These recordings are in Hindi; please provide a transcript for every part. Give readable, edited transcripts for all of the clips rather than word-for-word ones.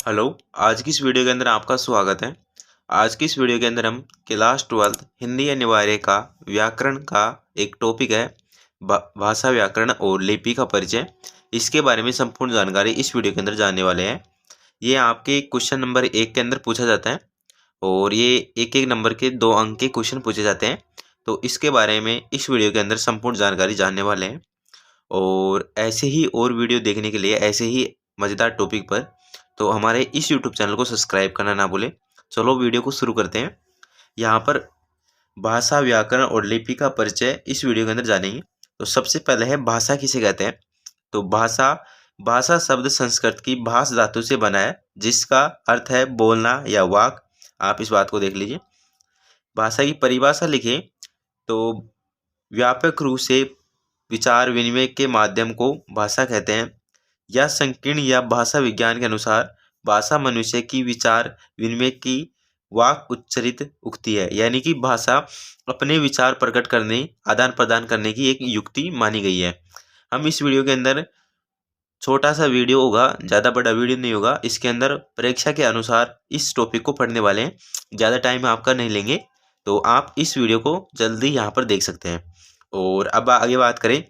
हेलो। आज की इस वीडियो के अंदर आपका स्वागत है। आज की इस वीडियो के अंदर हम क्लास 12 हिंदी अनिवार्य का व्याकरण का एक टॉपिक है भाषा व्याकरण और लिपि का परिचय। इसके बारे में संपूर्ण जानकारी इस वीडियो के अंदर जानने वाले हैं। ये आपके क्वेश्चन नंबर 1 के अंदर पूछा जाता है और ये एक एक नंबर के 2 अंक के क्वेश्चन पूछे जाते हैं। तो इसके बारे में इस वीडियो के अंदर संपूर्ण जानकारी जानने वाले हैं। और ऐसे ही और वीडियो देखने के लिए ऐसे ही मज़ेदार टॉपिक पर तो हमारे इस यूट्यूब चैनल को सब्सक्राइब करना ना भूलें। चलो वीडियो को शुरू करते हैं। यहाँ पर भाषा व्याकरण और लिपि का परिचय इस वीडियो के अंदर जानेंगे। तो सबसे पहले है भाषा किसे कहते हैं। तो भाषा भाषा शब्द संस्कृत की भाष धातु से बना है जिसका अर्थ है बोलना या वाक। आप इस बात को देख लीजिए। भाषा की परिभाषा लिखें तो व्यापक रूप से विचार विनिमय के माध्यम को भाषा कहते हैं। यह संकीर्ण या भाषा विज्ञान के अनुसार भाषा मनुष्य की विचार विनिमय की वाक उच्चरित उक्ति है, यानी कि भाषा अपने विचार प्रकट करने आदान प्रदान करने की एक युक्ति मानी गई है। हम इस वीडियो के अंदर छोटा सा वीडियो होगा, ज़्यादा बड़ा वीडियो नहीं होगा। इसके अंदर परीक्षा के अनुसार इस टॉपिक को पढ़ने वाले हैं, ज़्यादा टाइम आपका नहीं लेंगे। तो आप इस वीडियो को जल्दी यहाँ पर देख सकते हैं। और अब आगे बात करें,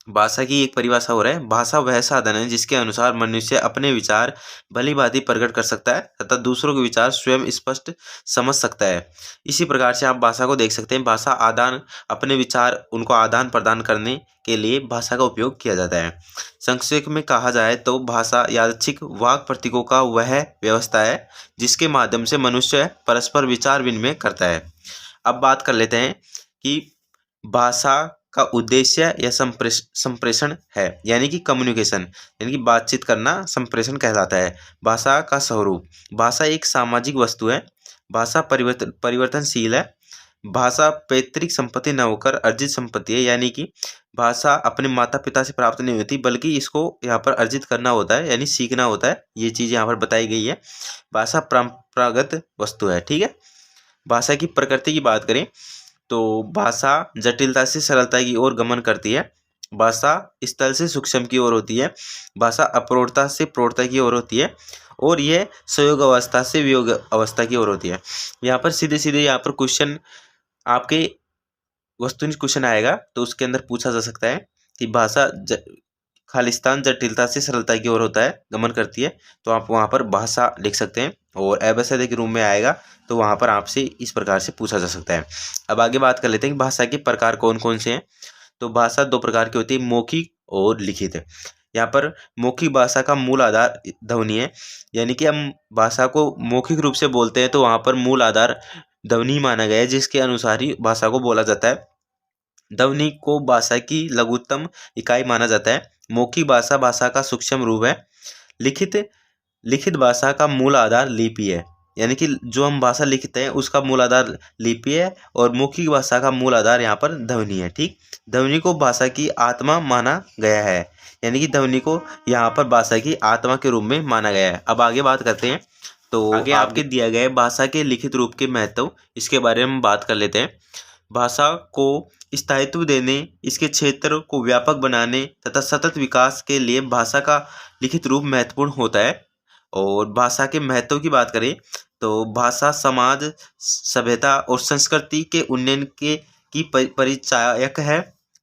भाषा की एक परिभाषा हो रहा है। भाषा वह साधन है जिसके अनुसार मनुष्य अपने विचार भली भांति प्रकट कर सकता है तथा दूसरों के विचार स्वयं स्पष्ट समझ सकता है। इसी प्रकार से आप भाषा को देख सकते हैं। भाषा आदान अपने विचार उनको आदान प्रदान करने के लिए भाषा का उपयोग किया जाता है। संक्षेप में कहा जाए तो भाषा यादृच्छिक वाक प्रतीकों का वह व्यवस्था है जिसके माध्यम से मनुष्य परस्पर विचार विनिमय करता है। अब बात कर लेते हैं कि भाषा का उद्देश्य या संप्रेषण है, यानी कि कम्युनिकेशन, यानी कि बातचीत करना संप्रेषण कहलाता है। भाषा का स्वरूप, भाषा एक सामाजिक वस्तु है। भाषा परिवर्तनशील है। भाषा पैतृक संपत्ति न होकर अर्जित संपत्ति है, यानी कि भाषा अपने माता पिता से प्राप्त नहीं होती बल्कि इसको यहाँ पर अर्जित करना होता है, यानी सीखना होता है। ये चीज़ यहाँ पर बताई गई है। भाषा परंपरागत वस्तु है। ठीक है। भाषा की प्रकृति की बात करें तो भाषा जटिलता से सरलता की ओर गमन करती है। भाषा स्थल से सूक्ष्म की ओर होती है। भाषा अप्रौढ़ता से प्रौढ़ता की ओर होती है और यह संयोग अवस्था से वियोग अवस्था की ओर होती है। यहाँ पर सीधे सीधे यहाँ पर क्वेश्चन आपके वस्तुनिष्ठ क्वेश्चन आएगा तो उसके अंदर पूछा जा सकता है कि भाषा खालिस्तान जटिलता से सरलता की ओर होता है, गमन करती है। तो आप वहाँ पर भाषा लिख सकते हैं। और एबेसिडे के रूम में आएगा तो वहाँ पर आपसे इस प्रकार से पूछा जा सकता है। अब आगे बात कर लेते हैं कि भाषा के प्रकार कौन कौन से हैं। तो भाषा 2 प्रकार की होती है, मौखिक और लिखित। यहाँ पर मौखिक भाषा का मूल आधार ध्वनि है, यानी कि हम भाषा को मौखिक रूप से बोलते हैं तो वहाँ पर मूल आधार ध्वनि माना गया है जिसके अनुसार ही भाषा को बोला जाता है। ध्वनि को भाषा की लघुत्तम इकाई माना जाता है। मौखिक भाषा भाषा का सूक्ष्म रूप है। लिखित लिखित भाषा का मूल आधार लिपि है, यानी कि जो हम भाषा लिखते हैं उसका मूल आधार लिपि है और मौखिक भाषा का मूल आधार यहाँ पर ध्वनि है। ठीक। ध्वनि को भाषा की आत्मा माना गया है, यानी कि ध्वनि को यहाँ पर भाषा की आत्मा के रूप में माना गया है। अब आगे बात करते हैं तो आगे आपके दिया गया है भाषा के लिखित रूप के महत्व, इसके बारे में हम बात कर लेते हैं। भाषा को स्थायित्व देने, इसके क्षेत्र को व्यापक बनाने तथा सतत विकास के लिए भाषा का लिखित रूप महत्वपूर्ण होता है। और भाषा के महत्व की बात करें तो भाषा समाज सभ्यता और संस्कृति के उन्नयन की परिचायक है।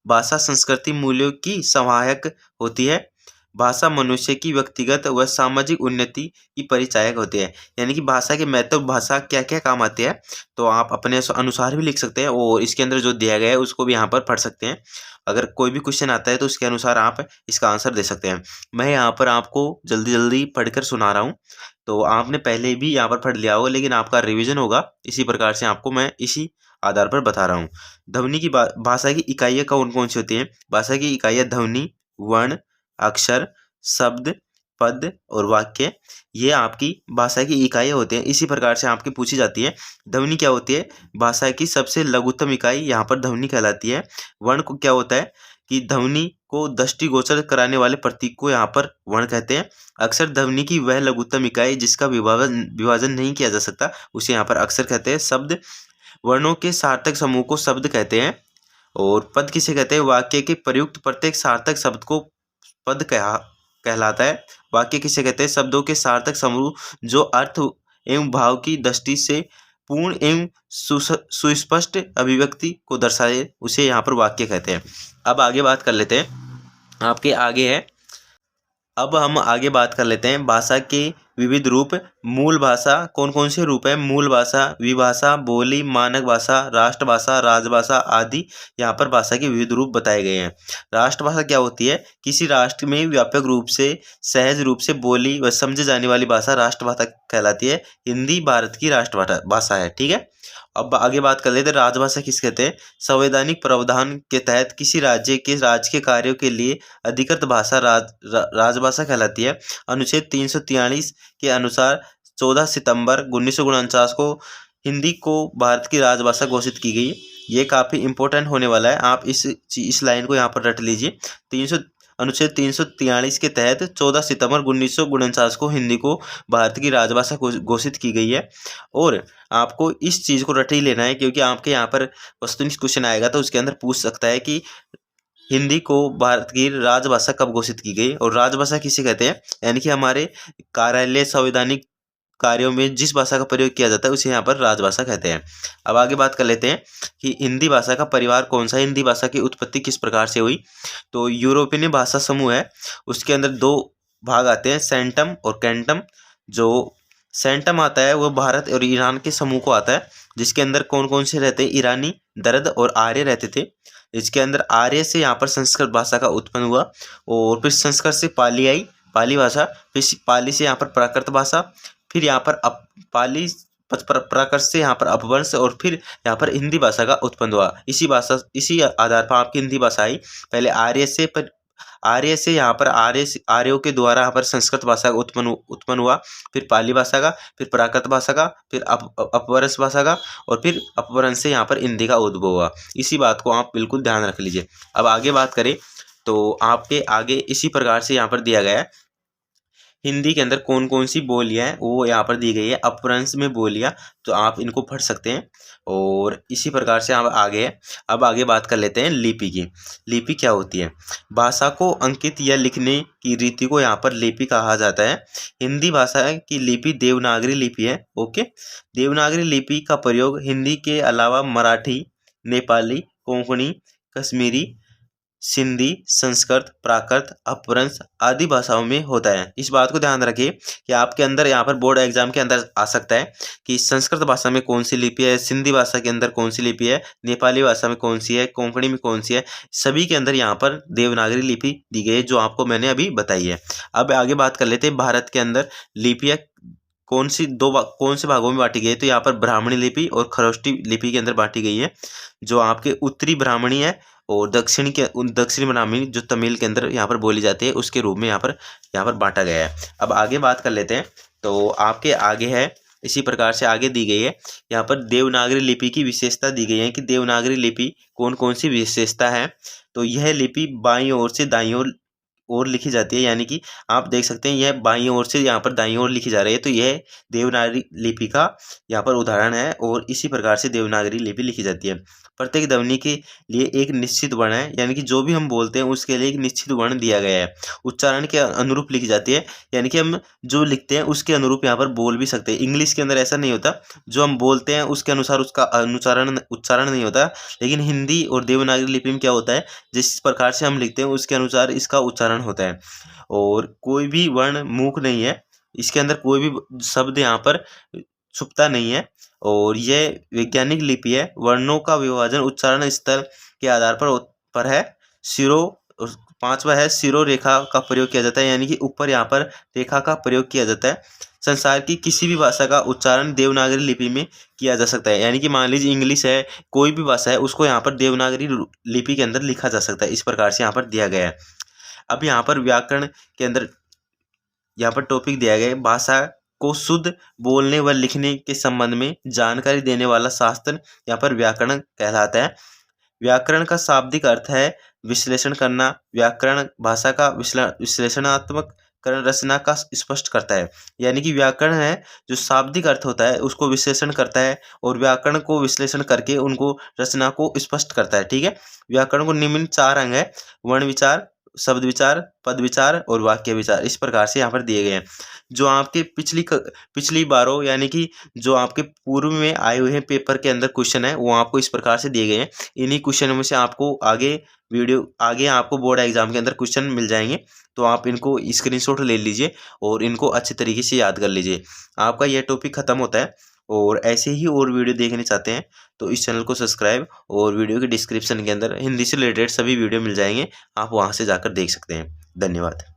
भाषा संस्कृति मूल्यों की सहायक होती है। भाषा मनुष्य की व्यक्तिगत व सामाजिक उन्नति की परिचायक होती है, यानी कि भाषा के महत्व, भाषा क्या क्या काम आती है तो आप अपने अनुसार भी लिख सकते हैं और इसके अंदर जो दिया गया है उसको भी यहाँ पर पढ़ सकते हैं। अगर कोई भी क्वेश्चन आता है तो उसके अनुसार आप इसका आंसर दे सकते हैं। मैं यहाँ पर आपको जल्दी जल्दी पढ़कर सुना रहा हूँ, तो आपने पहले भी यहाँ पर पढ़ लिया होगा लेकिन आपका रिविजन होगा। इसी प्रकार से आपको मैं इसी आधार पर बता रहा हूँ। ध्वनि की भाषा की इकाइयाँ कौन कौन सी होती हैं। भाषा की इकाइयाँ ध्वनि, वर्ण, अक्षर, शब्द, पद और वाक्य, ये आपकी भाषा की इकाइयाँ होती हैं। इसी प्रकार से आपकी पूछी जाती है ध्वनि क्या होती है। भाषा की सबसे लघुत्तम इकाई यहाँ पर ध्वनि कहलाती है। वर्ण को क्या होता है कि ध्वनि को दृष्टिगोचर कराने वाले प्रतीक को यहाँ पर वर्ण कहते हैं। अक्षर ध्वनि की वह लघुत्तम इकाई जिसका विभाजन नहीं किया जा सकता, उसे यहाँ पर अक्षर कहते हैं। शब्द वर्णों के सार्थक समूह को शब्द कहते हैं। और पद किसे कहते हैं। वाक्य के प्रयुक्त प्रत्येक सार्थक शब्द को पद कहलाता है। वाक्य किसे कहते हैं? शब्दों के सार्थक समूह जो अर्थ एवं भाव की दृष्टि से पूर्ण एवं सुस्पष्ट अभिव्यक्ति को दर्शाए, उसे यहाँ पर वाक्य कहते हैं। अब आगे बात कर लेते हैं, आपके आगे है, अब हम आगे बात कर लेते हैं भाषा के विविध रूप। मूल भाषा कौन कौन से रूप है? मूल भाषा, विभाषा, बोली, मानक भाषा, राष्ट्रभाषा, राजभाषा आदि यहाँ पर भाषा के विविध रूप बताए गए हैं। राष्ट्रभाषा क्या होती है? किसी राष्ट्र में व्यापक रूप से सहज रूप से बोली व समझे जाने वाली भाषा राष्ट्रभाषा कहलाती है। हिंदी भारत की राष्ट्रभाषा भाषा है, ठीक है। अब आगे बात कर लेते हैं राजभाषा किस कहते हैं? संवैधानिक प्रावधान के तहत किसी राज्य के कार्यों के लिए अधिकृत भाषा राजभाषा कहलाती है। अनुच्छेद 343 के अनुसार 14 सितंबर 1949 को हिंदी को भारत की राजभाषा घोषित की गई। ये काफ़ी इंपॉर्टेंट होने वाला है, आप इस लाइन को यहाँ पर रट लीजिए। अनुच्छेद 343 के तहत 14 सितंबर 1949 को हिंदी को भारत की राजभाषा घोषित की गई है। और आपको इस चीज़ को रट ही लेना है, क्योंकि आपके यहाँ पर वस्तुनिष्ठ क्वेश्चन आएगा तो उसके अंदर पूछ सकता है कि हिंदी को भारत की राजभाषा कब घोषित की गई। और राजभाषा किसे कहते हैं? यानी कि हमारे कार्यालय संवैधानिक कार्यों में जिस भाषा का प्रयोग किया जाता है उसे यहाँ पर राजभाषा कहते हैं। अब आगे बात कर लेते हैं कि हिंदी भाषा का परिवार कौन सा है, हिंदी भाषा की उत्पत्ति किस प्रकार से हुई। तो यूरोपीय भाषा समूह है, उसके अंदर दो भाग आते हैं, सेंटम और कैंटम। जो सेंटम आता है वो भारत और ईरान के समूह को आता है, जिसके अंदर कौन कौन से रहते हैं? ईरानी, दर्द और आर्य रहते थे। इसके अंदर आर्य से यहाँ पर संस्कृत भाषा का उत्पन्न हुआ, और फिर संस्कृत से पाली आई, पाली भाषा, फिर पाली से यहाँ पर प्राकृत भाषा, फिर यहाँ पर पाली प्राकृत से यहाँ पर अपभ्रंश, और फिर यहाँ पर हिंदी भाषा का उत्पन्न हुआ। इसी आधार पर आपकी हिंदी भाषा आई। पहले आर्य से यहाँ पर आर्यों के द्वारा यहाँ पर संस्कृत भाषा का उत्पन्न हुआ, फिर पाली भाषा का, फिर प्राकृत भाषा का, फिर अपभ्रंश भाषा का, और फिर अपभ्रंश से यहाँ पर हिंदी का उद्भव हुआ। इसी बात को आप बिल्कुल ध्यान रख लीजिए। अब आगे बात करें तो आपके आगे इसी प्रकार से यहाँ पर दिया गया है, हिंदी के अंदर कौन कौन सी बोलियां हैं वो यहाँ पर दी गई है। अपभ्रंश में बोलियां, तो आप इनको पढ़ सकते हैं, और इसी प्रकार से आप आगे है। अब आगे बात कर लेते हैं लिपि की। लिपि क्या होती है? भाषा को अंकित या लिखने की रीति को यहाँ पर लिपि कहा जाता है। हिंदी भाषा की लिपि देवनागरी लिपि है। ओके, देवनागरी लिपि का प्रयोग हिंदी के अलावा मराठी, नेपाली, कोंकणी, कश्मीरी, सिंधी, संस्कृत, प्राकृत, अपभ्रंश आदि भाषाओं में होता है। इस बात को ध्यान रखिए कि आपके अंदर यहाँ पर बोर्ड एग्जाम के अंदर आ सकता है कि संस्कृत भाषा में कौन सी लिपि है, सिंधी भाषा के अंदर कौन सी लिपि है, नेपाली भाषा में कौन सी है, कोंकणी में कौन सी है। सभी के अंदर यहाँ पर देवनागरी लिपि दी गई है, जो आपको मैंने अभी बताई है। अब आगे बात कर लेते हैं भारत के अंदर लिपियाँ कौन से भागों में बांटी गई है। तो यहाँ पर ब्राह्मणी लिपि और खरोष्टी लिपि के अंदर बांटी गई है। जो आपके उत्तरी ब्राह्मणी है और दक्षिणी ब्राह्मणी जो तमिल के अंदर यहाँ पर बोली जाती है, उसके रूप में यहाँ पर बांटा गया है। अब आगे बात कर लेते हैं, तो आपके आगे है, इसी प्रकार से आगे दी गई है। यहाँ पर देवनागरी लिपि की विशेषता दी गई है कि देवनागरी लिपि कौन कौन सी विशेषता है। तो यह लिपि बाईं ओर से दाईं ओर लिखी जाती है, यानी कि आप देख सकते हैं यह बाईं ओर से यहाँ पर दाईं ओर लिखी जा रही है। तो यह देवनागरी लिपि का यहाँ पर उदाहरण है, और इसी प्रकार से देवनागरी लिपि लिखी जाती है। प्रत्येक ध्वनि के लिए एक निश्चित वर्ण है, यानी कि जो भी हम बोलते हैं उसके लिए एक निश्चित वर्ण दिया गया है। उच्चारण के अनुरूप लिखी जाती है, यानी कि हम जो लिखते हैं उसके अनुरूप यहाँ पर बोल भी सकते हैं। इंग्लिश के अंदर ऐसा नहीं होता, जो हम बोलते हैं उसके अनुसार उसका उच्चारण नहीं होता। लेकिन हिंदी और देवनागरी लिपि में क्या होता है, जिस प्रकार से हम लिखते हैं उसके अनुसार इसका उच्चारण होता है, और कोई भी वर्ण मूक नहीं है, इसके अंदर कोई भी शब्द यहाँ पर छुपता नहीं है। और यह वैज्ञानिक लिपि है। वर्णों का विभाजन उच्चारण स्तर के आधार पर है। पांचवा है सिरो रेखा का प्रयोग किया जाता है, यानी कि ऊपर यहाँ पर रेखा का प्रयोग किया जाता है। संसार की किसी भी भाषा का उच्चारण देवनागरी लिपि में किया जा सकता है, यानी कि मान लीजिए इंग्लिश है, कोई भी भाषा है, उसको यहाँ पर देवनागरी लिपि के अंदर लिखा जा सकता है। इस प्रकार से यहाँ पर दिया गया है। अब यहाँ पर व्याकरण के अंदर यहाँ पर टॉपिक दिया गया है, भाषा को शुद्ध बोलने व लिखने के संबंध में जानकारी देने वाला शास्त्र यहाँ पर व्याकरण कहलाता है। व्याकरण का शाब्दिक अर्थ है विश्लेषण करना। व्याकरण भाषा का विश्लेषणात्मक रचना का स्पष्ट करता है, यानी कि व्याकरण है जो शाब्दिक अर्थ होता है उसको विश्लेषण करता है, और व्याकरण को विश्लेषण करके उनको रचना को स्पष्ट करता है। ठीक है, व्याकरण को निम्न 4 अंग है: वर्ण विचार, शब्द विचार, पद विचार और वाक्य विचार इस प्रकार से यहाँ पर दिए गए हैं। जो आपके पिछली बारों यानी कि जो आपके पूर्व में आए हुए हैं पेपर के अंदर क्वेश्चन है वो आपको इस प्रकार से दिए गए हैं। इन्हीं क्वेश्चनों में से आपको आगे आपको बोर्ड एग्जाम के अंदर क्वेश्चन मिल जाएंगे, तो आप इनको स्क्रीनशॉट ले लीजिए और इनको अच्छे तरीके से याद कर लीजिए। आपका यह टॉपिक खत्म होता है। और ऐसे ही और वीडियो देखने चाहते हैं तो इस चैनल को सब्सक्राइब, और वीडियो के डिस्क्रिप्शन के अंदर हिंदी से रिलेटेड सभी वीडियो मिल जाएंगे, आप वहां से जाकर देख सकते हैं। धन्यवाद।